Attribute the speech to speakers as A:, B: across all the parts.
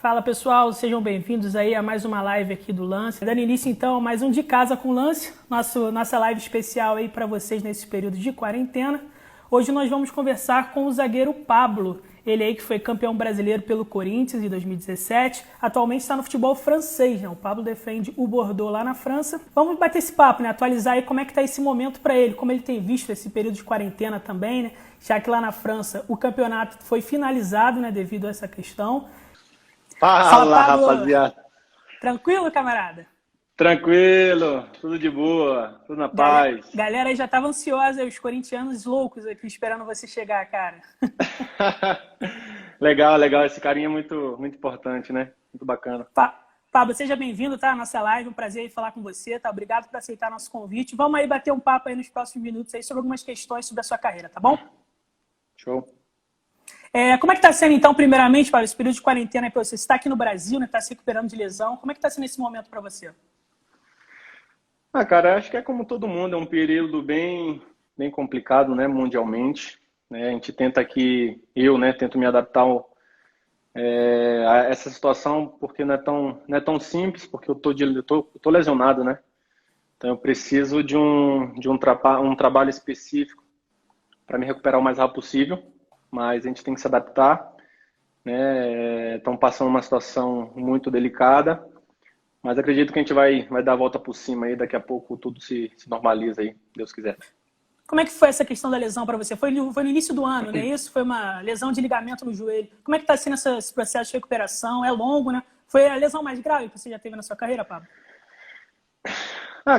A: Fala pessoal, sejam bem-vindos aí a mais uma live aqui do Lance. Dando início então a mais um De Casa com Lance, nossa live especial aí para vocês nesse período de quarentena. Hoje nós vamos conversar com o zagueiro Pablo, ele aí que foi campeão brasileiro pelo Corinthians em 2017, atualmente está no futebol francês, né? O Pablo defende o Bordeaux lá na França. Vamos bater esse papo, né? Atualizar aí como é que está esse momento para ele, como ele tem visto esse período de quarentena também, né? Já que lá na França o campeonato foi finalizado, né, devido a essa questão. Fala,
B: Fala,
A: Pablo.
B: rapaziada.
A: Tranquilo, camarada?
B: Tranquilo, tudo de boa, tudo na paz.
A: Galera aí já tava ansiosa, os corintianos loucos aqui esperando você chegar, cara.
B: Legal, legal. Esse carinho é muito importante, né? Muito bacana.
A: Pablo, seja bem-vindo, tá? À nossa live, um prazer aí falar com você, tá? Obrigado por aceitar nosso convite. Vamos aí bater um papo aí nos próximos minutos aí sobre algumas questões sobre a sua carreira, tá bom?
B: Show.
A: Como é que tá sendo, então, primeiramente, Pablo, esse período de quarentena aí pra você? Você tá aqui no Brasil, né? Tá se recuperando de lesão. Como é que tá sendo esse momento para você?
B: Cara, acho que é como todo mundo, é um período bem complicado, né, mundialmente. Né? A gente tenta aqui, né, tento me adaptar a essa situação, porque não é tão simples, porque eu tô lesionado, né? Então eu preciso de um trabalho específico para me recuperar o mais rápido possível, mas a gente tem que se adaptar, né? Estão passando uma situação muito delicada, mas acredito que a gente vai dar a volta por cima aí, daqui a pouco tudo se normaliza aí, Deus quiser.
A: Como é que foi essa questão da lesão para você? Foi no início do ano, né? Isso foi uma lesão de ligamento no joelho. Como é que está sendo esse processo de recuperação? É longo, né? Foi a lesão mais grave que você já teve na sua carreira, Pablo?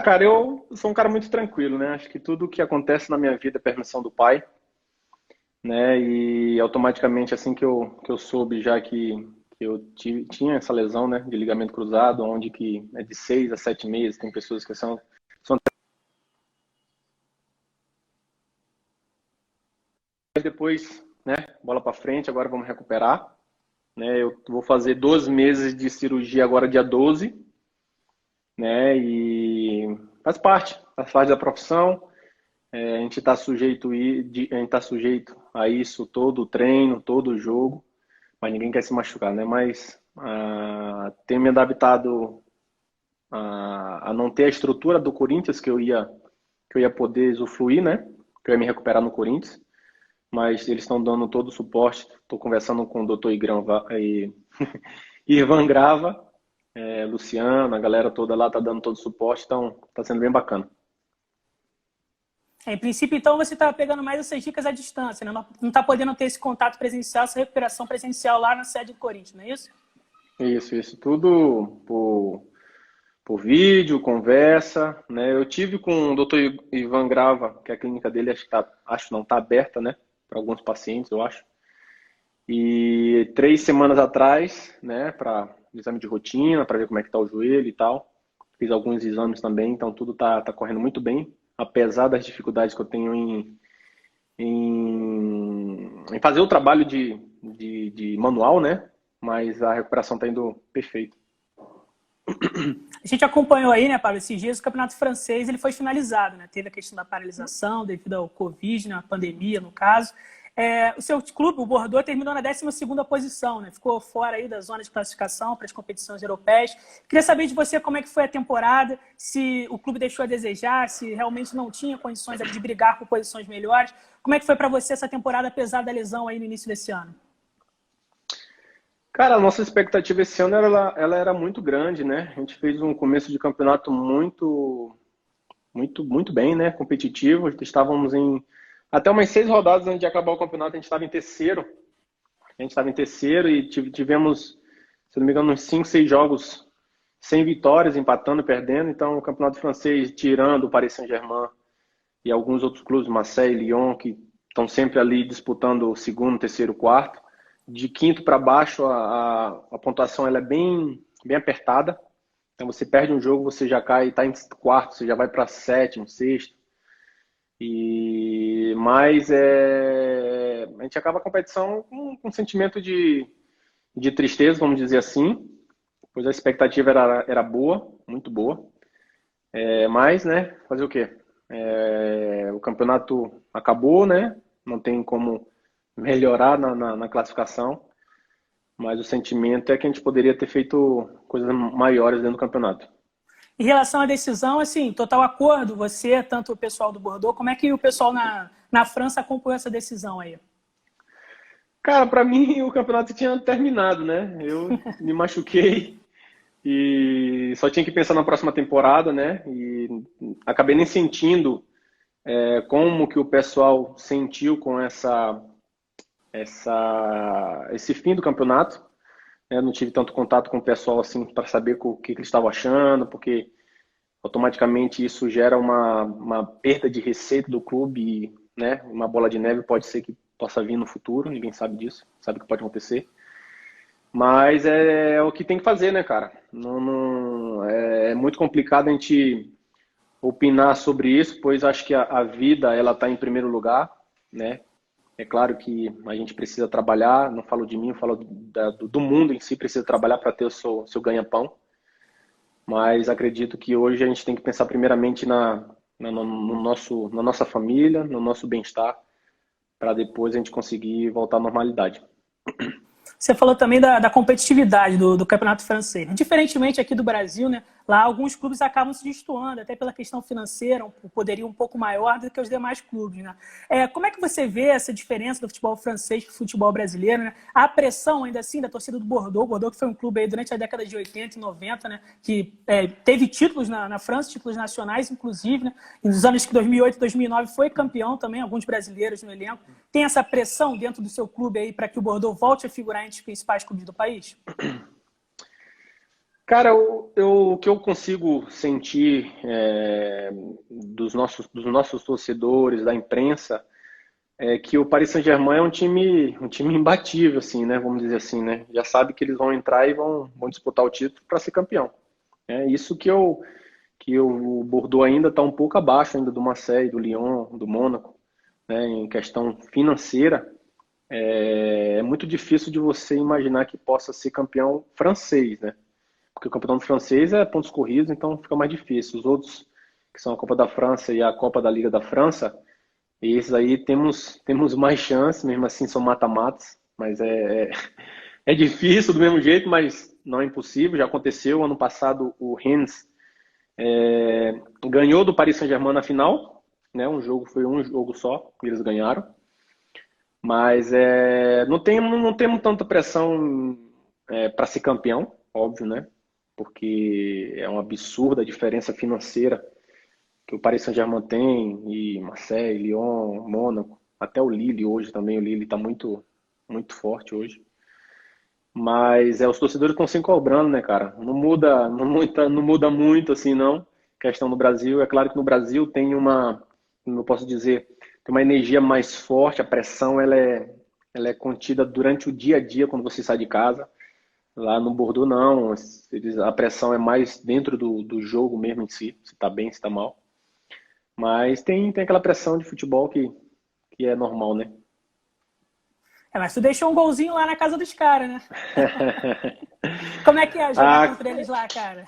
B: Cara, eu sou um cara muito tranquilo, né? Acho que tudo que acontece na minha vida é permissão do pai, né? E automaticamente, assim que eu soube já que eu tinha essa lesão, né, de ligamento cruzado, onde que é de 6 a 7 meses, tem pessoas que são depois, né, bola para frente, agora vamos recuperar, né? Eu vou fazer 12 meses de cirurgia agora dia 12, né? E faz parte da profissão. A gente está sujeito a isso todo o treino, todo o jogo, mas ninguém quer se machucar, né? Mas tenho me adaptado a não ter a estrutura do Corinthians que eu ia poder usufruir, né? Que eu ia me recuperar no Corinthians, mas eles estão dando todo o suporte. Estou conversando com o Dr. e Ivan Grava, Luciano, a galera toda lá está dando todo o suporte, então está sendo bem bacana.
A: Em princípio, então, você está pegando mais essas dicas à distância, né? Não está podendo ter esse contato presencial, essa recuperação presencial lá na sede do Corinthians, não é isso?
B: Isso tudo por vídeo, conversa, né? Eu tive com o Dr. Ivan Grava, que a clínica dele acho não está aberta, né? Para alguns pacientes, eu acho. E 3 semanas atrás, né? Para exame de rotina, para ver como é que está o joelho e tal. Fiz alguns exames também, então tudo tá correndo muito bem, apesar das dificuldades que eu tenho em fazer o trabalho de manual, né? Mas a recuperação está indo perfeito.
A: A gente acompanhou aí, né, Pablo, esses dias o campeonato francês ele foi finalizado, né? Teve a questão da paralisação devido ao Covid, né, a pandemia, no caso. O seu clube, o Bordeaux, terminou na 12ª posição, né? Ficou fora aí da zona de classificação para as competições europeias. Queria saber de você como é que foi a temporada, se o clube deixou a desejar, se realmente não tinha condições de brigar por posições melhores. Como é que foi para você essa temporada, apesar da lesão aí no início desse ano?
B: Cara, a nossa expectativa esse ano ela era muito grande, né? A gente fez um começo de campeonato muito bem, né? Competitivo. Estávamos até umas 6 rodadas antes de acabar o campeonato, a gente estava em terceiro. A gente estava em terceiro e tivemos, se não me engano, uns 5, 6 jogos sem vitórias, empatando, perdendo. Então, o campeonato francês, tirando o Paris Saint-Germain e alguns outros clubes, Marseille, Lyon, que estão sempre ali disputando o segundo, terceiro, quarto. De quinto para baixo, a pontuação ela é bem apertada. Então, você perde um jogo, você já cai, está em quarto, você já vai para sétimo, sexto. Mas a gente acaba a competição com um sentimento de tristeza, vamos dizer assim, pois a expectativa era boa, muito boa. Mas, né, fazer o quê? O campeonato acabou, né? Não tem como melhorar na classificação. mas o sentimento é que a gente poderia ter feito coisas maiores dentro do campeonato.
A: Em relação à decisão, assim, total acordo, você, tanto o pessoal do Bordeaux, como é que o pessoal na França acompanhou essa decisão aí?
B: Cara, para mim o campeonato tinha terminado, né? Eu me machuquei e só tinha que pensar na próxima temporada, né? E acabei nem sentindo como que o pessoal sentiu com esse fim do campeonato. Eu não tive tanto contato com o pessoal assim para saber o que eles estavam achando, porque automaticamente isso gera uma perda de receita do clube e, né, uma bola de neve pode ser que possa vir no futuro, ninguém sabe disso, sabe o que pode acontecer. Mas é o que tem que fazer, né, cara? É muito complicado a gente opinar sobre isso, pois acho que a vida ela está em primeiro lugar, né? É claro que a gente precisa trabalhar, não falo de mim, eu falo do mundo em si, precisa trabalhar para ter o seu ganha-pão. Mas acredito que hoje a gente tem que pensar primeiramente na nossa família, no nosso bem-estar, para depois a gente conseguir voltar à normalidade.
A: Você falou também da competitividade do campeonato francês. Diferentemente aqui do Brasil, né, lá alguns clubes acabam se destoando, até pela questão financeira, um poderio um pouco maior do que os demais clubes. Né? Como é que você vê essa diferença do futebol francês para o futebol brasileiro? Né? A pressão, ainda assim, da torcida do Bordeaux que foi um clube aí durante a década de 80 e 90, né, que teve títulos na França, títulos nacionais, inclusive. Né? E nos anos 2008 e 2009 foi campeão também, alguns brasileiros no elenco. Tem essa pressão dentro do seu clube aí para que o Bordeaux volte a figurar entre os principais clubes do país?
B: Cara, o que eu consigo sentir dos nossos torcedores, da imprensa, é que o Paris Saint-Germain é um time imbatível, assim, né? Vamos dizer assim, né? Já sabe que eles vão entrar e vão disputar o título para ser campeão. É isso que o Bordeaux ainda está um pouco abaixo ainda do Marseille, do Lyon, do Mônaco, né? Em questão financeira, é muito difícil de você imaginar que possa ser campeão francês, né? Porque o campeonato francês é pontos corridos, então fica mais difícil. Os outros, que são a Copa da França e a Copa da Liga da França, esses aí temos mais chances, mesmo assim são mata-matas, mas é difícil do mesmo jeito, mas não é impossível. Já aconteceu, ano passado o Rennes ganhou do Paris Saint-Germain na final, né? Foi um jogo só, que eles ganharam. Mas não temos tanta pressão para ser campeão, óbvio, né? Porque é um absurdo a diferença financeira que o Paris Saint-Germain tem, e Marseille, Lyon, Mônaco, até o Lille hoje também, o Lille está muito, muito forte hoje. Mas os torcedores estão se cobrando, né, cara? Não muda muito assim, não. Questão no Brasil, é claro que no Brasil tem como eu posso dizer, tem uma energia mais forte, a pressão ela é contida durante o dia a dia quando você sai de casa. Lá no Bordeaux não, a pressão é mais dentro do jogo mesmo em si, se tá bem, se tá mal. Mas tem aquela pressão de futebol que é normal, né?
A: Mas tu deixou um golzinho lá na casa dos caras, né? Como é que é jogar contra eles lá, cara?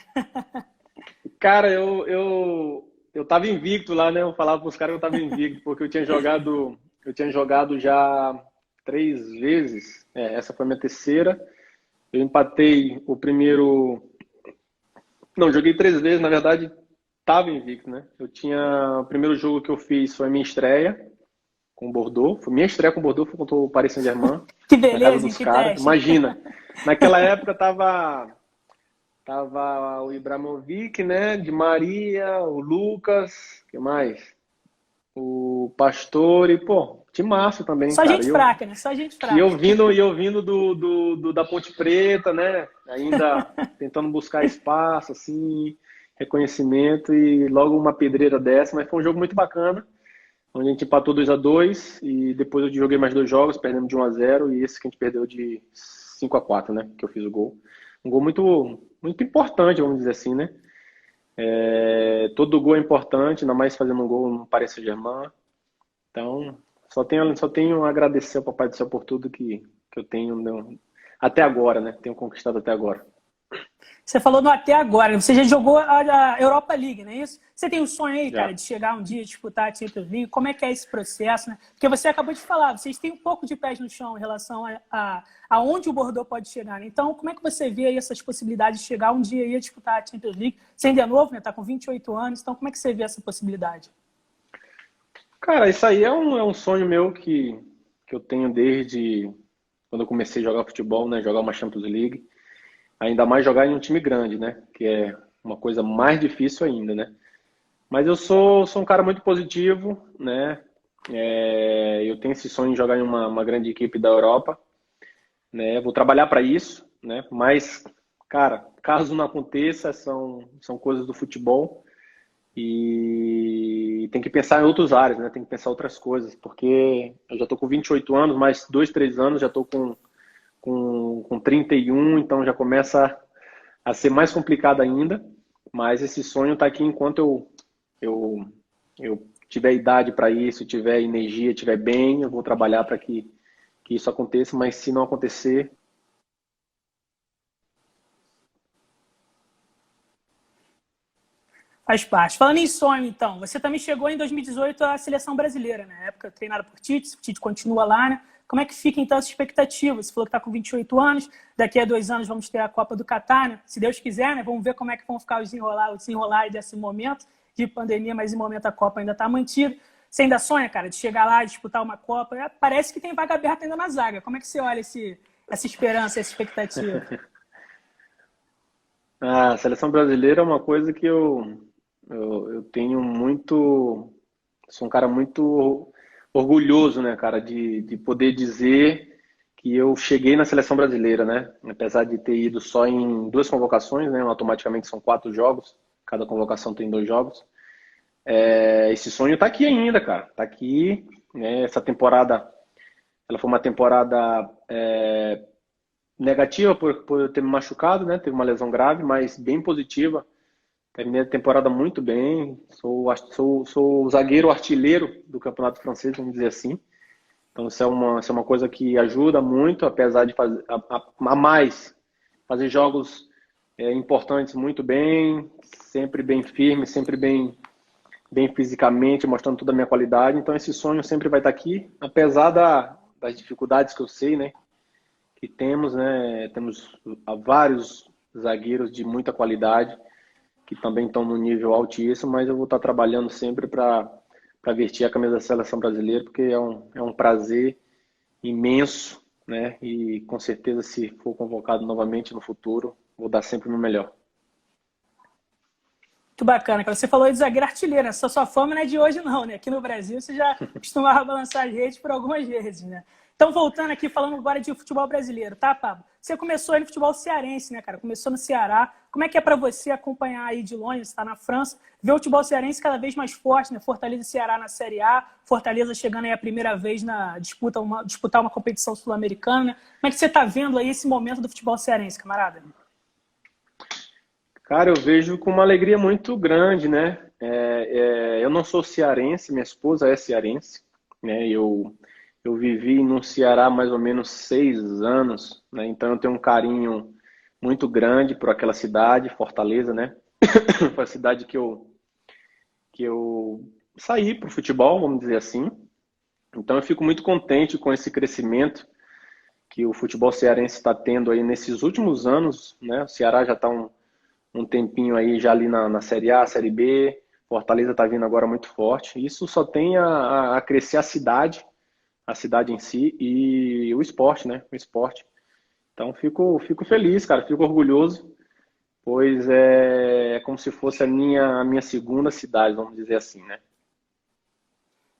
B: Cara, eu tava invicto lá, né? Eu falava pros caras que eu tava invicto, porque eu tinha jogado já 3 vezes. Essa foi a minha terceira. Eu empatei o primeiro. Não, joguei 3 vezes, na verdade, tava invicto, né? O primeiro jogo que eu fiz foi a minha estreia com o Bordeaux. Minha estreia com o Bordeaux foi contra o Paris Saint-Germain.
A: Que beleza,
B: na casa dos
A: que
B: caras.
A: teste.
B: Imagina, naquela época tava o Ibrahimovic, né? Di Maria, o Lucas, que mais? O Pastore, pô, timaço também,
A: Só
B: cara.
A: gente fraca, né? Só gente fraca.
B: E eu vindo da Ponte Preta, né? Ainda tentando buscar espaço, assim, reconhecimento e logo uma pedreira dessa, mas foi um jogo muito bacana, onde a gente empatou 2-2 e depois eu joguei mais 2 jogos, perdendo de 1-0 e esse que a gente perdeu de 5-4, né? Que eu fiz o gol. Um gol muito, muito importante, vamos dizer assim, né? Todo gol é importante, ainda mais fazendo um gol no Paris Saint-Germain. Então, só tenho a agradecer ao Papai do Céu por tudo que eu tenho até agora, né? Tenho conquistado até agora.
A: Você falou no até agora, você já jogou a Europa League, não é isso? Você tem um sonho aí,
B: Já.
A: cara, de chegar um dia, disputar a Champions League? Como é que é esse processo, né? Porque você acabou de falar, vocês têm um pouco de pés no chão em relação a onde o Bordeaux pode chegar, né? Então, como é que você vê aí essas possibilidades de chegar um dia aí a disputar a Champions League? Você ainda é novo, né? Tá com 28 anos, então como é que você vê essa possibilidade?
B: Cara, isso aí é um sonho meu que eu tenho desde quando eu comecei a jogar futebol, né? Jogar uma Champions League. Ainda mais jogar em um time grande, né? Que é uma coisa mais difícil ainda, né? Mas eu sou um cara muito positivo, né? Eu tenho esse sonho de jogar em uma grande equipe da Europa, né? Vou trabalhar para isso, né? Mas, cara, caso não aconteça, são coisas do futebol e tem que pensar em outras áreas, né? Tem que pensar em outras coisas, porque eu já tô com 28 anos, mais 2, 3 anos, já tô com 31, então já começa a ser mais complicado ainda. Mas esse sonho está aqui enquanto eu tiver idade para isso, tiver energia, tiver bem, eu vou trabalhar para que isso aconteça. Mas se não acontecer,
A: Faz parte. Falando em sonho, então, você também chegou em 2018 à seleção brasileira, né? Na época treinada por Tite, o Tite continua lá, né? Como é que fica, então, essa expectativa? Você falou que está com 28 anos, daqui a 2 anos vamos ter a Copa do Catar, né? Se Deus quiser, né? Vamos ver como é que vão ficar o desenrolar desse momento de pandemia, mas em momento a Copa ainda está mantida. Você ainda sonha, cara, de chegar lá e disputar uma Copa? Parece que tem vaga aberta ainda na zaga. Como é que você olha essa esperança, essa expectativa?
B: a seleção brasileira é uma coisa que eu tenho muito. Sou um cara muito orgulhoso, né, cara, de poder dizer que eu cheguei na seleção brasileira, né? Apesar de ter ido só em 2 convocações, né? Automaticamente são 4 jogos, cada convocação tem 2 jogos. Esse sonho tá aqui ainda, cara. Tá aqui, né? Essa temporada, ela foi uma temporada negativa por eu ter me machucado, né? Teve uma lesão grave, mas bem positiva. Terminei a temporada muito bem. Sou o zagueiro artilheiro do Campeonato Francês, vamos dizer assim. Então isso é uma coisa que ajuda muito, apesar de fazer a mais, fazer jogos importantes muito bem, sempre bem firme, sempre bem fisicamente, mostrando toda a minha qualidade. Então esse sonho sempre vai estar aqui, apesar das dificuldades que eu sei, né, que temos, né, temos vários zagueiros de muita qualidade que também estão no nível altíssimo, mas eu vou estar trabalhando sempre para vestir a camisa da seleção brasileira, porque é um prazer imenso, né? E com certeza, se for convocado novamente no futuro, vou dar sempre o meu melhor.
A: Muito bacana, cara. Você falou de zagueiro artilheiro, né? Sua fama não é de hoje, não, né? Aqui no Brasil você já costumava balançar as redes por algumas vezes, né? Então, voltando aqui, falando agora de futebol brasileiro, tá, Pablo? Você começou aí no futebol cearense, né, cara? Começou no Ceará. Como é que é para você acompanhar aí de longe, você está na França, ver o futebol cearense cada vez mais forte, né? Fortaleza e Ceará na Série A, Fortaleza chegando aí a primeira vez na disputar uma competição sul-americana, né? Como é que você está vendo aí esse momento do futebol cearense, camarada?
B: Cara, eu vejo com uma alegria muito grande, né? Eu não sou cearense, minha esposa é cearense, né? Eu vivi no Ceará mais ou menos 6 anos, né? Então eu tenho um carinho muito grande por aquela cidade, Fortaleza, né? Foi a cidade que eu saí para o futebol, vamos dizer assim. Então eu fico muito contente com esse crescimento que o futebol cearense está tendo aí nesses últimos anos, né? O Ceará já está um tempinho aí já ali na Série A, Série B, Fortaleza está vindo agora muito forte. Isso só tem a crescer a cidade em si e o esporte, né? O esporte. Então fico feliz, cara, fico orgulhoso, pois é como se fosse a minha segunda cidade, vamos dizer assim, né?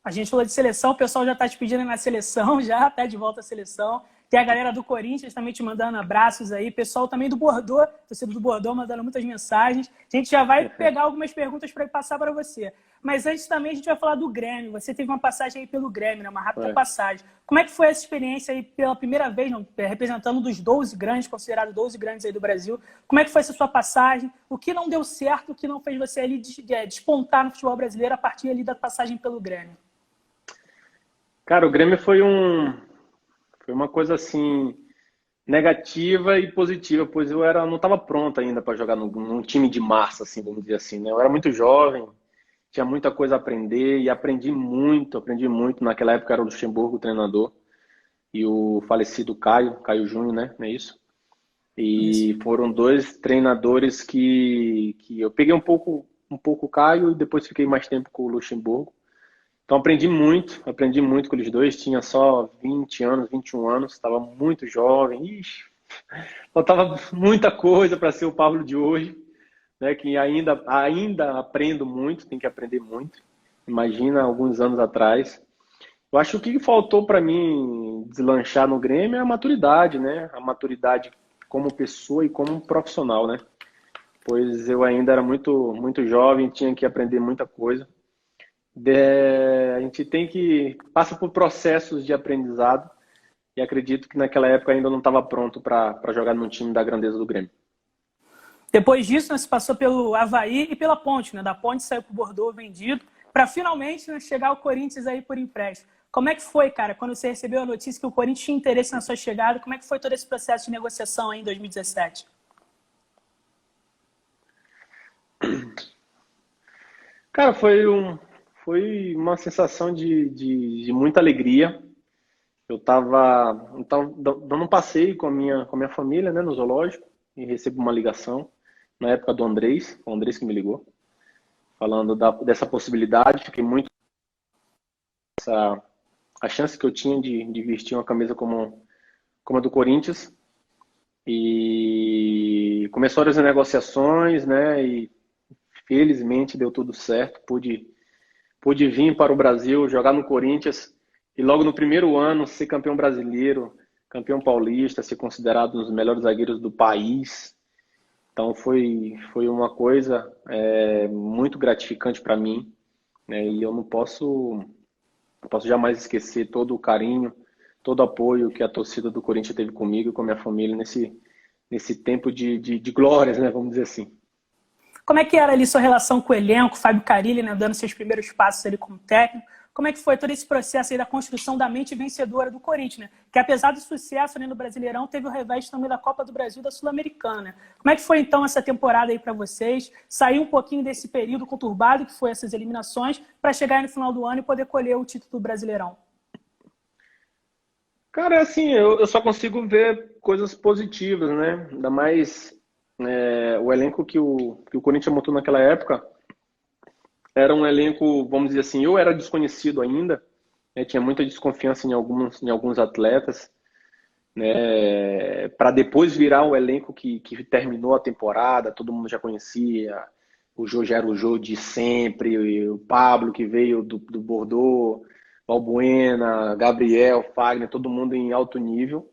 A: A gente falou de seleção, o pessoal já está te pedindo na seleção, já está de volta à seleção. Tem a galera do Corinthians também te mandando abraços aí. Pessoal também do Bordeaux, torcedor do Bordeaux, mandando muitas mensagens. A gente já vai pegar algumas perguntas para passar para você. Mas antes também a gente vai falar do Grêmio. Você teve uma passagem aí pelo Grêmio, né? Uma rápida passagem. Como é que foi essa experiência aí pela primeira vez, não, representando um dos 12 grandes, considerado 12 grandes aí do Brasil? Como é que foi essa sua passagem? O que não deu certo, o que não fez você ali despontar no futebol brasileiro a partir ali da passagem pelo Grêmio?
B: Cara, o Grêmio foi uma coisa assim, Negativa e positiva, pois eu não estava pronto ainda para jogar num time de massa, assim, vamos dizer assim, né? Eu era muito jovem, tinha muita coisa a aprender e aprendi muito. Naquela época era o Luxemburgo o treinador e o falecido Caio Júnior, né? Não é isso?
A: Isso.
B: E foram dois treinadores que eu peguei um pouco o Caio e depois fiquei mais tempo com o Luxemburgo. Então aprendi muito com eles dois. Tinha só 20 anos, 21 anos, estava muito jovem. Ixi, faltava muita coisa para ser o Pablo de hoje, né? Que ainda aprendo muito, tem que aprender muito. Imagina alguns anos atrás. Eu acho que o que faltou para mim deslanchar no Grêmio é a maturidade, né? A maturidade como pessoa e como profissional, né? Pois eu ainda era muito jovem, tinha que aprender muita coisa. A gente passa por processos de aprendizado e acredito que naquela época ainda não estava pronto para jogar num time da grandeza do Grêmio.
A: Depois disso, né, você passou pelo Avaí e pela Ponte, né? Da Ponte saiu para o Bordeaux vendido, para finalmente, né, chegar ao Corinthians aí por empréstimo. Como é que foi, cara, quando você recebeu a notícia que o Corinthians tinha interesse na sua chegada? Como é que foi todo esse processo de negociação aí em 2017?
B: Cara, foi uma sensação de muita alegria. Eu estava dando um passeio com a minha família, né, no zoológico, e recebo uma ligação, na época do Andrés, o Andrés que me ligou, falando dessa possibilidade. Fiquei muito a chance que eu tinha de vestir uma camisa como a do Corinthians. E começaram as negociações, né, e felizmente deu tudo certo. Pude vir para o Brasil, jogar no Corinthians e logo no primeiro ano ser campeão brasileiro, campeão paulista, ser considerado um dos melhores zagueiros do país. Então foi uma coisa muito gratificante para mim, né? E eu não posso jamais esquecer todo o carinho, todo o apoio que a torcida do Corinthians teve comigo e com a minha família nesse tempo de glórias, né? Vamos dizer assim.
A: Como é que era ali sua relação com o elenco, Fábio Carille, né, dando seus primeiros passos ali como técnico? Como é que foi todo esse processo aí da construção da mente vencedora do Corinthians, né? Que apesar do sucesso ali no Brasileirão, teve o revés também da Copa do Brasil e da Sul-Americana, né? Como é que foi então essa temporada aí para vocês? Sair um pouquinho desse período conturbado que foi essas eliminações para chegar aí no final do ano e poder colher o título do Brasileirão?
B: Cara, assim, eu só consigo ver coisas positivas, né? Ainda mais o elenco que o Corinthians montou naquela época era um elenco, vamos dizer assim, eu era desconhecido ainda, né? Tinha muita desconfiança em alguns atletas, né? Para depois virar o elenco que terminou a temporada, todo mundo já conhecia, o Jô já era o Jô de sempre, o Pablo que veio do Bordeaux, Balbuena, Gabriel, Fagner, todo mundo em alto nível,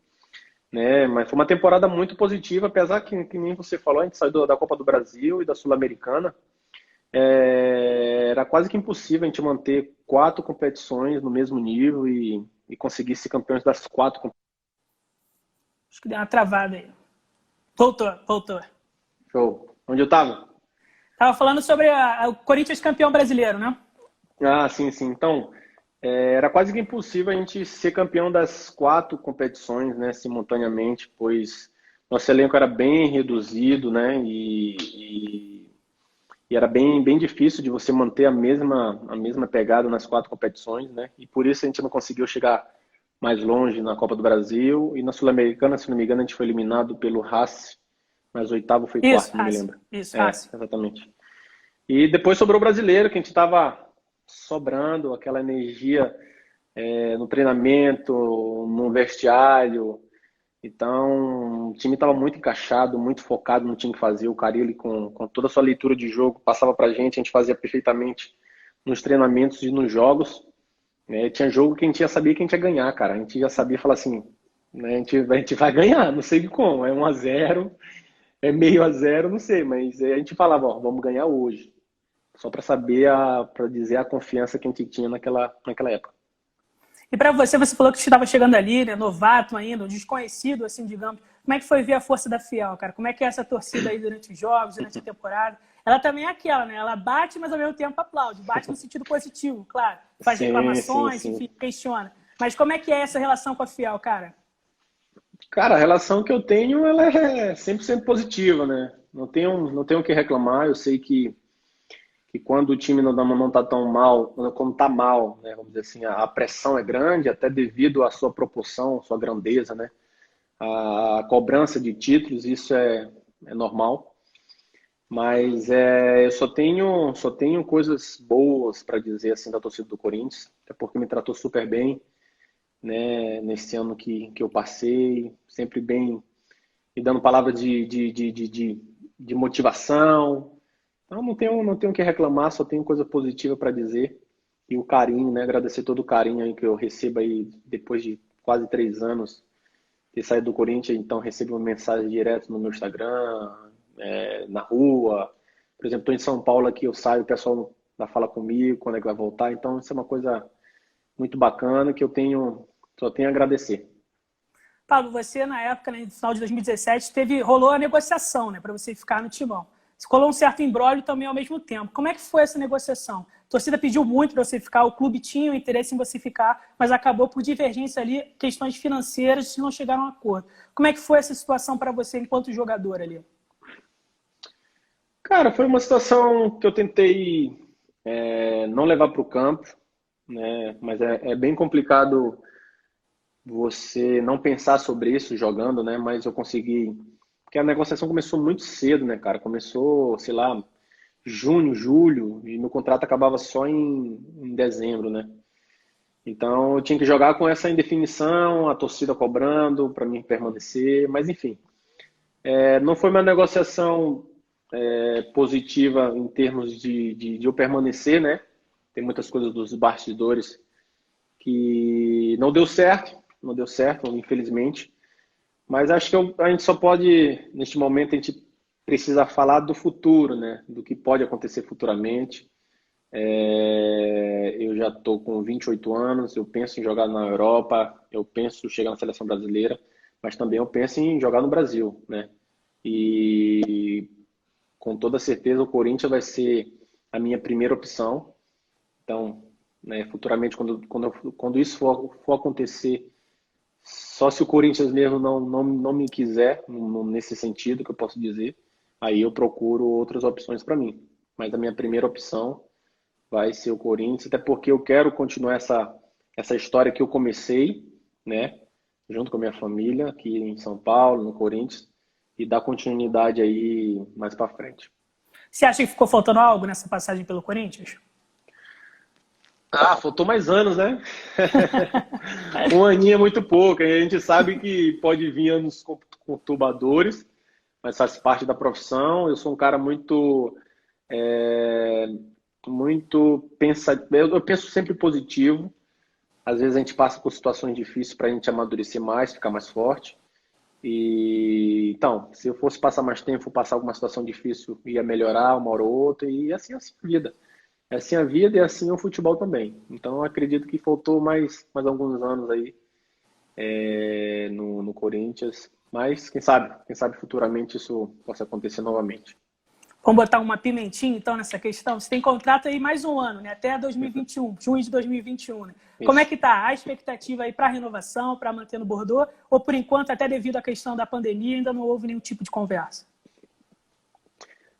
B: né? Mas foi uma temporada muito positiva, apesar que nem você falou, a gente saiu da Copa do Brasil e da Sul-Americana. Era quase que impossível a gente manter 4 competições no mesmo nível e conseguir ser campeões das 4 competições.
A: Acho que deu uma travada aí. Voltou.
B: Show. Onde eu tava?
A: Tava falando sobre o Corinthians campeão brasileiro, né?
B: Ah, sim. Então, era quase que impossível a gente ser campeão das 4 competições, né, simultaneamente, pois nosso elenco era bem reduzido, né, e era bem difícil de você manter a mesma pegada nas 4 competições, né, e por isso a gente não conseguiu chegar mais longe na Copa do Brasil e na Sul-Americana, se não me engano, a gente foi eliminado pelo Racing, mas oitavo foi quarto, não me lembro.
A: Isso, Racing.
B: Exatamente. E depois sobrou o brasileiro, que a gente estava sobrando aquela energia no treinamento, no vestiário. Então, o time estava muito encaixado, muito focado no time que fazia. O Carille, com toda a sua leitura de jogo, passava para a gente fazia perfeitamente nos treinamentos e nos jogos. Tinha jogo que a gente já sabia que a gente ia ganhar, cara. A gente já sabia falar assim, né, a gente vai ganhar, não sei como, é 1-0, é meio a 0, não sei, mas a gente falava, ó, vamos ganhar hoje. Só para saber, para dizer a confiança que a gente tinha naquela época.
A: E para você falou que estava chegando ali, né, novato ainda, um desconhecido, assim, digamos. Como é que foi ver a força da Fiel, cara? Como é que é essa torcida aí durante os jogos, durante a temporada? Ela também é aquela, né? Ela bate, mas ao mesmo tempo aplaude. Bate no sentido positivo, claro. Faz reclamações,
B: sim.
A: Enfim, questiona. Mas como é que é essa relação com a Fiel, cara?
B: Cara, a relação que eu tenho, ela é 100% positiva, né? Não tenho o que reclamar. Eu sei que quando o time não tá tão mal, como tá mal, né? Vamos dizer assim, a pressão é grande, até devido à sua proporção, sua grandeza, né? A cobrança de títulos, isso é normal. Mas eu só tenho coisas boas para dizer assim da torcida do Corinthians, até porque me tratou super bem, né? Nesse ano que eu passei, sempre bem, me dando palavras de motivação. Então não tenho o que reclamar, só tenho coisa positiva para dizer. E o carinho, né? Agradecer todo o carinho aí que eu recebo aí depois de quase 3 anos ter saído do Corinthians, então recebo uma mensagem direto no meu Instagram, na rua. Por exemplo, estou em São Paulo aqui, eu saio, o pessoal vai falar comigo quando é que vai voltar. Então isso é uma coisa muito bacana que só tenho a agradecer.
A: Pablo, você na época, né, no final de 2017, rolou a negociação, né, para você ficar no Timão. Você colou um certo imbróglio também ao mesmo tempo. Como é que foi essa negociação? A torcida pediu muito para você ficar, o clube tinha o interesse em você ficar, mas acabou por divergência ali, questões financeiras, se não chegaram a um acordo. Como é que foi essa situação para você enquanto jogador ali?
B: Cara, foi uma situação que eu tentei não levar para o campo, né? Mas é bem complicado você não pensar sobre isso jogando, né? Mas eu consegui. Porque a negociação começou muito cedo, né, cara? Começou, sei lá, junho, julho, e meu contrato acabava só em dezembro, né? Então eu tinha que jogar com essa indefinição, a torcida cobrando para mim permanecer, mas enfim, não foi uma negociação positiva em termos de eu permanecer, né? Tem muitas coisas dos bastidores que não deu certo, infelizmente. Mas acho que a gente só pode, neste momento, a gente precisa falar do futuro, né? Do que pode acontecer futuramente. Eu já estou com 28 anos, eu penso em jogar na Europa, eu penso em chegar na seleção brasileira, mas também eu penso em jogar no Brasil, né? E com toda certeza o Corinthians vai ser a minha primeira opção. Então, né, futuramente, quando isso for acontecer, só se o Corinthians mesmo não me quiser, nesse sentido que eu posso dizer, aí eu procuro outras opções para mim. Mas a minha primeira opção vai ser o Corinthians, até porque eu quero continuar essa história que eu comecei, né, junto com a minha família aqui em São Paulo, no Corinthians, e dar continuidade aí mais para frente.
A: Você acha que ficou faltando algo nessa passagem pelo Corinthians?
B: Ah, faltou mais anos, né? Um aninho é muito pouco. A gente sabe que pode vir anos conturbadores, mas faz parte da profissão. Eu sou um cara é, muito pensativo. Eu penso sempre positivo. Às vezes a gente passa por situações difíceis para a gente amadurecer mais, ficar mais forte. E então, se eu fosse passar mais tempo, passar alguma situação difícil, ia melhorar uma hora ou outra, e assim a vida. É assim a vida e assim o futebol também. Então, eu acredito que faltou mais alguns anos aí no Corinthians. Mas quem sabe futuramente isso possa acontecer novamente.
A: Vamos botar uma pimentinha, então, nessa questão? Você tem contrato aí mais um ano, né? Até 2021, junho de 2021, né? Como é
B: Isso.
A: que tá a expectativa aí para renovação, para manter no Bordeaux? Ou, por enquanto, até devido à questão da pandemia, ainda não houve nenhum tipo de conversa?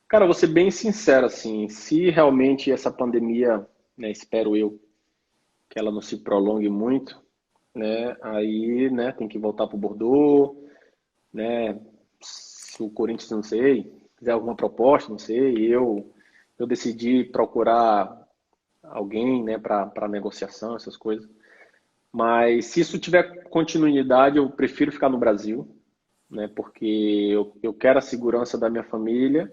B: Cara, vou ser bem sincero, assim, se realmente essa pandemia, né, espero eu, que ela não se prolongue muito, né, aí, né, tem que voltar pro Bordeaux, né, se o Corinthians, não sei, fizer alguma proposta, não sei, eu decidi procurar alguém, né, para negociação, essas coisas. Mas se isso tiver continuidade, eu prefiro ficar no Brasil, né, porque eu quero a segurança da minha família,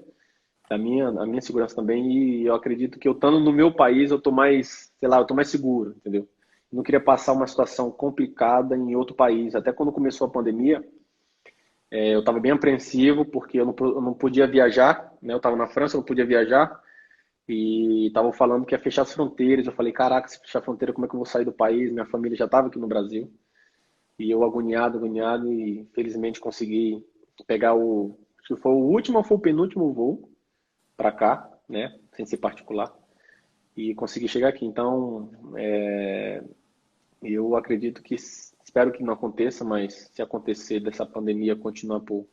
B: a minha segurança também, e eu acredito que eu estando no meu país, eu tô mais, sei lá, eu tô mais seguro, entendeu? Eu não queria passar uma situação complicada em outro país. Até quando começou a pandemia, eu estava bem apreensivo, porque eu não podia viajar, né? Eu estava na França, eu não podia viajar, e estavam falando que ia fechar as fronteiras. Eu falei, caraca, se fechar a fronteira, como é que eu vou sair do país? Minha família já estava aqui no Brasil. E eu agoniado, agoniado, e felizmente consegui pegar se foi o último ou foi o penúltimo voo para cá, né? Sem ser particular. E consegui chegar aqui. Então, eu acredito que Espero que não aconteça, mas se acontecer dessa pandemia continuar por,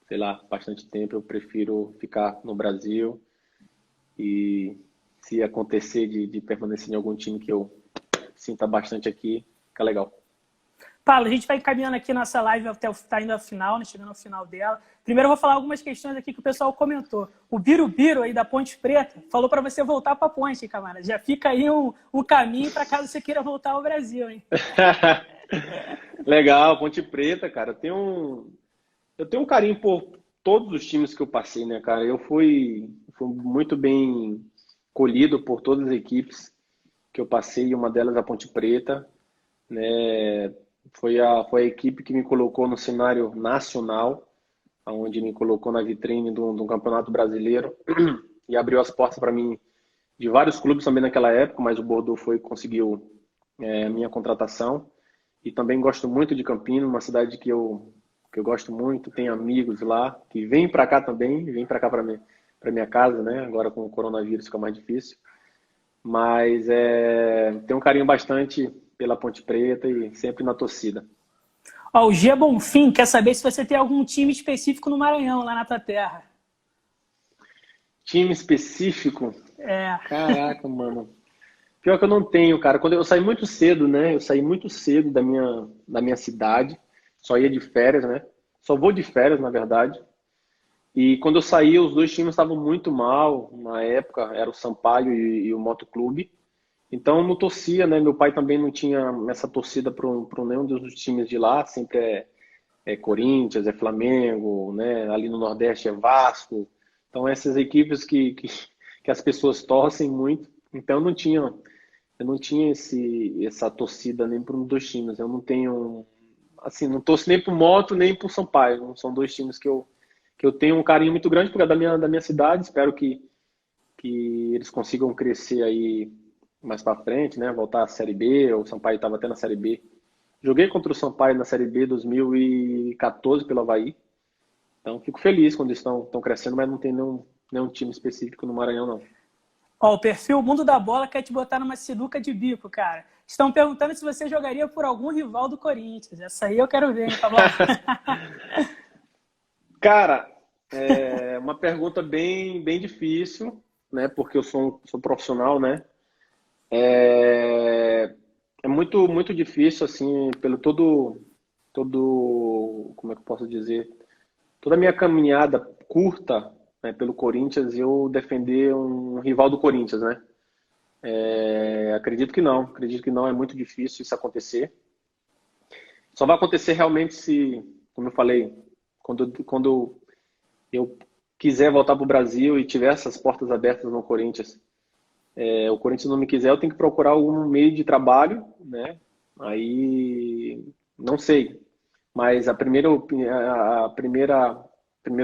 B: sei lá, bastante tempo, eu prefiro ficar no Brasil. E se acontecer de permanecer em algum time que eu sinta bastante aqui, fica legal.
A: Paulo, a gente vai caminhando aqui nossa live até tá indo ao final, né? Chegando ao final dela. Primeiro eu vou falar algumas questões aqui que o pessoal comentou. O Birubiru aí da Ponte Preta falou para você voltar para a Ponte, camarada. Já fica aí o caminho para caso você queira voltar ao Brasil, hein?
B: Legal, Ponte Preta, cara. Eu tenho um carinho por todos os times que eu passei, né, cara? Eu fui muito bem colhido por todas as equipes que eu passei, uma delas a Ponte Preta, né? Foi a equipe que me colocou no cenário nacional, onde me colocou na vitrine do Campeonato Brasileiro e abriu as portas para mim de vários clubes também naquela época, mas o Bordeaux conseguiu a minha contratação. E também gosto muito de Campinas, uma cidade que eu gosto muito, tenho amigos lá que vêm para cá também, vêm para cá para minha casa, né? Agora com o coronavírus fica mais difícil. Mas tenho um carinho bastante pela Ponte Preta e sempre na torcida.
A: Ó, o Gia Bonfim quer saber se você tem algum time específico no Maranhão, lá na tua terra.
B: Time específico?
A: É.
B: Caraca, mano. Pior que eu não tenho, cara. Quando eu saí muito cedo, né? Eu saí muito cedo da minha cidade. Só ia de férias, né? Só vou de férias, na verdade. E quando eu saí, os dois times estavam muito mal. Na época, era o Sampaio e o Motoclube. Então, eu não torcia, né? Meu pai também não tinha essa torcida para nenhum dos times de lá. Sempre é Corinthians, é Flamengo, né? Ali no Nordeste é Vasco. Então, essas equipes que as pessoas torcem muito. Então, eu não tinha essa torcida nem para um dos times. Eu não tenho, assim, não torço nem para o Moto nem para o Sampaio. São dois times que eu tenho um carinho muito grande porque é da minha cidade. Espero que eles consigam crescer aí mais para frente, né? Voltar à Série B. O Sampaio estava até na Série B. Joguei contra o Sampaio na Série B 2014 pelo Avaí. Então, fico feliz quando estão crescendo, mas não tem nenhum time específico no Maranhão, não.
A: Ó, o perfil Mundo da Bola quer te botar numa sinuca de bico, cara. Estão perguntando se você jogaria por algum rival do Corinthians. Essa aí eu quero ver, hein, tá bom?
B: Cara, é uma pergunta bem difícil, né? Porque eu sou profissional, né? É muito difícil, assim, pelo como é que eu posso dizer? Toda a minha caminhada curta, né, pelo Corinthians, eu defender um rival do Corinthians, né? Acredito que não, é muito difícil isso acontecer. Só vai acontecer realmente se, como eu falei, quando eu quiser voltar para o Brasil e tiver essas portas abertas no Corinthians, o Corinthians não me quiser, eu tenho que procurar algum meio de trabalho, né? Aí, não sei. Mas primeiro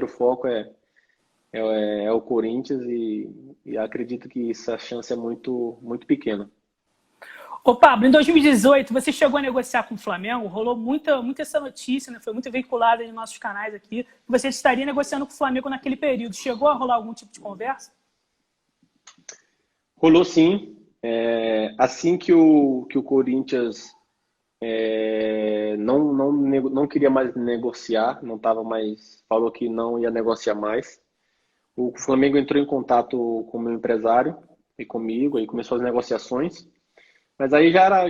B: foco é o Corinthians e acredito que essa chance é muito, muito pequena.
A: Ô, Pablo, em 2018, você chegou a negociar com o Flamengo? Rolou muita essa notícia, né? Foi muito veiculada nos nossos canais aqui. Você estaria negociando com o Flamengo naquele período. Chegou a rolar algum tipo de conversa?
B: Rolou sim. Assim que o Corinthians não queria mais negociar, não estava mais, falou que não ia negociar mais. O Flamengo entrou em contato com o meu empresário e comigo, aí começou as negociações. Mas aí era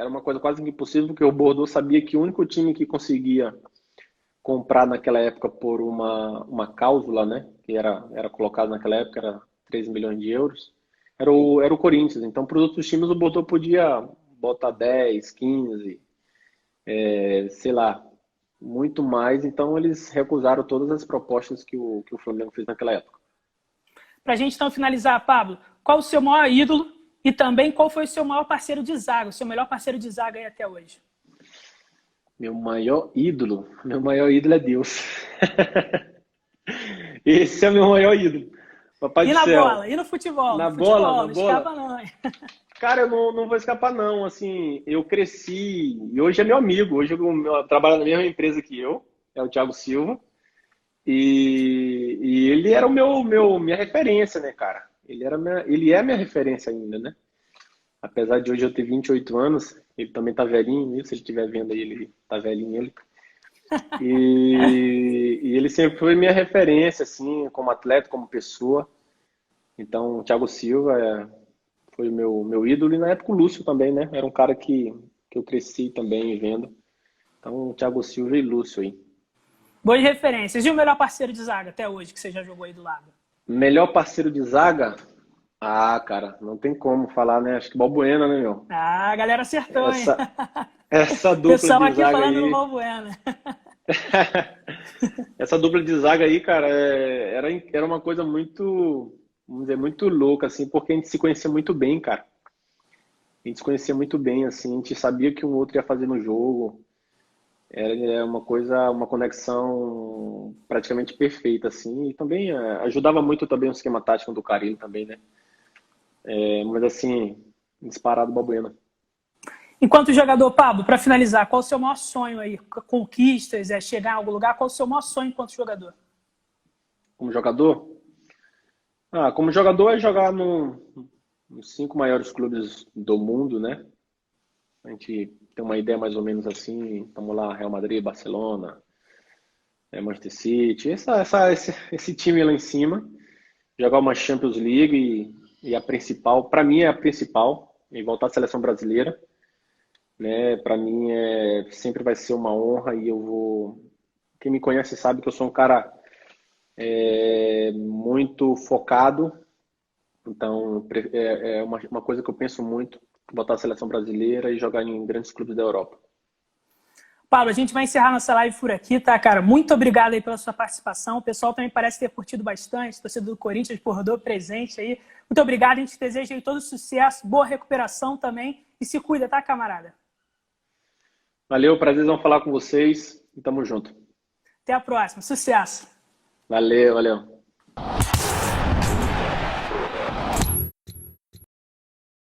B: uma coisa quase impossível, porque o Bordeaux sabia que o único time que conseguia comprar naquela época por uma cláusula, né, que era colocado naquela época, era 3 milhões de euros, era o Corinthians. Então, para os outros times, o Bordeaux podia botar 10, 15, sei lá, muito mais. Então, eles recusaram todas as propostas que o Flamengo fez naquela época.
A: Para a gente, então, finalizar, Pablo, qual o seu maior ídolo e também qual foi o seu maior parceiro de zaga, o seu melhor parceiro de zaga aí até hoje?
B: Meu maior ídolo é Deus. Esse é o meu maior ídolo. Papai do céu.
A: E na bola? E no futebol?
B: Na
A: no
B: bola,
A: futebol,
B: na
A: não
B: bola.
A: escapa não.
B: Cara, eu não vou escapar não. Assim, eu cresci e hoje é meu amigo. Hoje eu trabalho na mesma empresa que eu, é o Thiago Silva. E ele era minha referência, né, cara? Ele é minha referência ainda, né? Apesar de hoje eu ter 28 anos, Ele também tá velhinho, se ele estiver vendo aí, ele tá velhinho ele. E ele sempre foi minha referência, assim, como atleta, como pessoa. Então, o Thiago Silva foi o meu ídolo. E na época o Lúcio também, né? Era um cara que eu cresci também vendo. Então, Thiago Silva e Lúcio aí.
A: Boas referências. E o melhor parceiro de zaga até hoje que você já jogou aí do lado?
B: Melhor parceiro de zaga? Ah, cara, não tem como falar, né? Acho que Balbuena, né, meu?
A: Ah, a galera acertou, hein?
B: Essa dupla
A: Pessoal
B: de
A: aqui
B: zaga
A: falando no
B: aí.
A: Balbuena.
B: Essa dupla de zaga aí, cara, era uma coisa muito, vamos dizer, muito louca, assim, porque a gente se conhecia muito bem, cara. A gente se conhecia muito bem, assim, a gente sabia o que um outro ia fazer no jogo. Era uma coisa, uma conexão praticamente perfeita, assim, e também ajudava muito também o esquema tático do Carille também, né? Mas assim, disparado Balbuena.
A: Enquanto jogador, Pablo, para finalizar, qual o seu maior sonho aí? Conquistas, chegar em algum lugar? Qual o seu maior sonho enquanto jogador?
B: Como jogador? Como jogador é jogar nos 5 maiores clubes do mundo, né? A gente tem uma ideia mais ou menos assim, estamos lá, Real Madrid, Barcelona, Manchester City, esse time lá em cima, jogar uma Champions League e a principal, para mim é a principal, e voltar à seleção brasileira, né? Para mim sempre vai ser uma honra e eu vou. Quem me conhece sabe que eu sou um cara muito focado, então é uma coisa que eu penso muito, botar a seleção brasileira e jogar em grandes clubes da Europa.
A: Pablo, a gente vai encerrar nossa live por aqui, tá, cara? Muito obrigado aí pela sua participação. O pessoal também parece ter curtido bastante, torcedor do Corinthians por do presente aí. Muito obrigado, a gente deseja aí todo sucesso, boa recuperação também e se cuida, tá, camarada?
B: Valeu, prazerzão falar com vocês e tamo junto.
A: Até a próxima, sucesso!
B: Valeu, valeu.